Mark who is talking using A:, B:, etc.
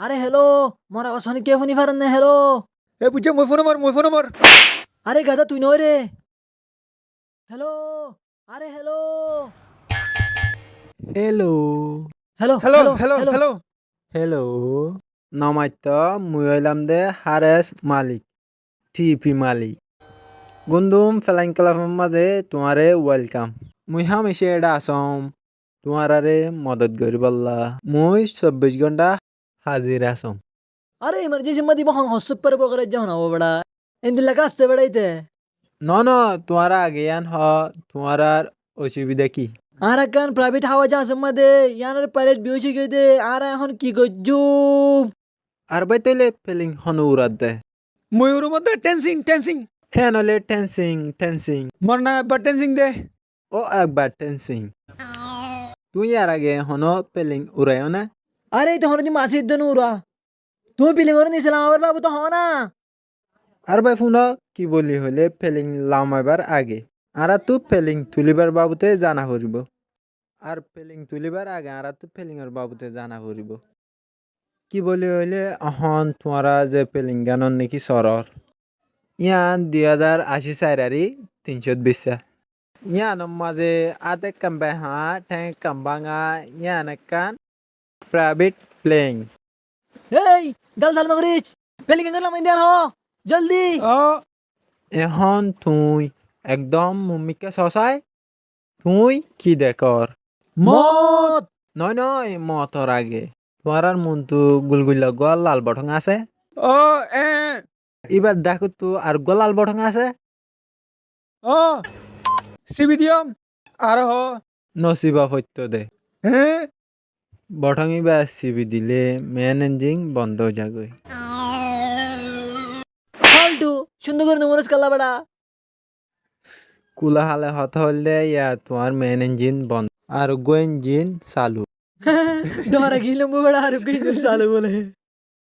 A: আরে হ্যালো, মোর আওয়াজ শুনি কে শুনি পারেন না? হ্যালো,
B: এ বুঝছে মই ফোন নম্বর
A: আরে গাদা তুই নয় রে। হ্যালো, আরে hello,
C: hello'
A: hello
B: hello
A: hello
B: hello
A: hello.
B: Hello
C: hello' নমাত্য মুই হইলাম দে হারেস মালিক টিপি মালিক গুন্দুম ফেলাইন ক্লাবের মাঝে তোমারে ওয়েলকাম মুই হামেশে এটা আসম তোমারে মদত করিবাল্লা মুই 24 ঘন্টা হাজির আসম
A: আরে ইমার্জেন্সি মাদি বহন হসুপ পরে বকরে যাও না বড়া। এন্দিন লাগা আসতে বেড়াইতে।
C: ন তোমারা আগে আন তোমার অসুবিধা কি
A: আর একখান প্রাইভেট হাওয়া যা আসম মাদে ইয়ানের পাইলট বিউছি গই দে আর এখন কি গজ্জুম।
C: আর বাই তৈলে ফেলিং হনু উড়াত দে
B: ময়ূর মধ্যে টেন্সিং
C: হ্যাঁ নলে টেন্সিং
B: মর না একবার টেন্সিং দে
C: ও একবার টেন্সিং তুই আর আগে হনো পেলিং উড়াইও না
A: আরে তখন তুমি মাসির দেন উড়া। তুমি পিলিং করে নিয়েছিলাম আবার বাবু তো হও না।
C: আর ভাই ফোন কি বলি হলে ফেলিং লামাইবার আগে আর তু ফেলিং তুলিবার বাবুতে জানা করিব আর ফেলিং তুলিবার আগে আর তু ফেলিংয়ের বাবুতে জানা করিব কি বলি হইলে অহন তোমারা যে ফেলিং গানন নাকি সরর ইয়ান 2080 সাইরারি 320 ইয়ান মাঝে আতে কাম্বে হা ঠ্যাং কাম্বাঙা ইয়ান কান প্রাইভেট প্লেইং
A: এই গাল ধাল নগরিচ পিলিং করলাম ইন্ডিয়ান হ জলদি।
C: এখন তুই একদম মুম্মিকে সসাই তুই কি দেখর
A: মত
C: নয় মতর আগে তোমার আর মনতু গুলগুলা গোয়াল লাল বটং আছে
B: ও এ
C: এবার দেখো তো আর গোল লাল বটং আছে
B: ও সিবি দিয়ম আর হ
C: নসিবা সত্য দে
B: হ্যাঁ
C: বটং এবার সিবি দিলে মেন ইঞ্জিন বন্ধ হয়ে যাবে
A: ফালতু সুন্দর করে নমনস কাল্লা বেড়া।
C: কুলা হালে হত হলে ইয়া তোমার মেন ইঞ্জিন বন্ধ আর গো ইঞ্জিন চালু
A: তোমারা গিলম্বু বেড়া আর কি চালু বলে।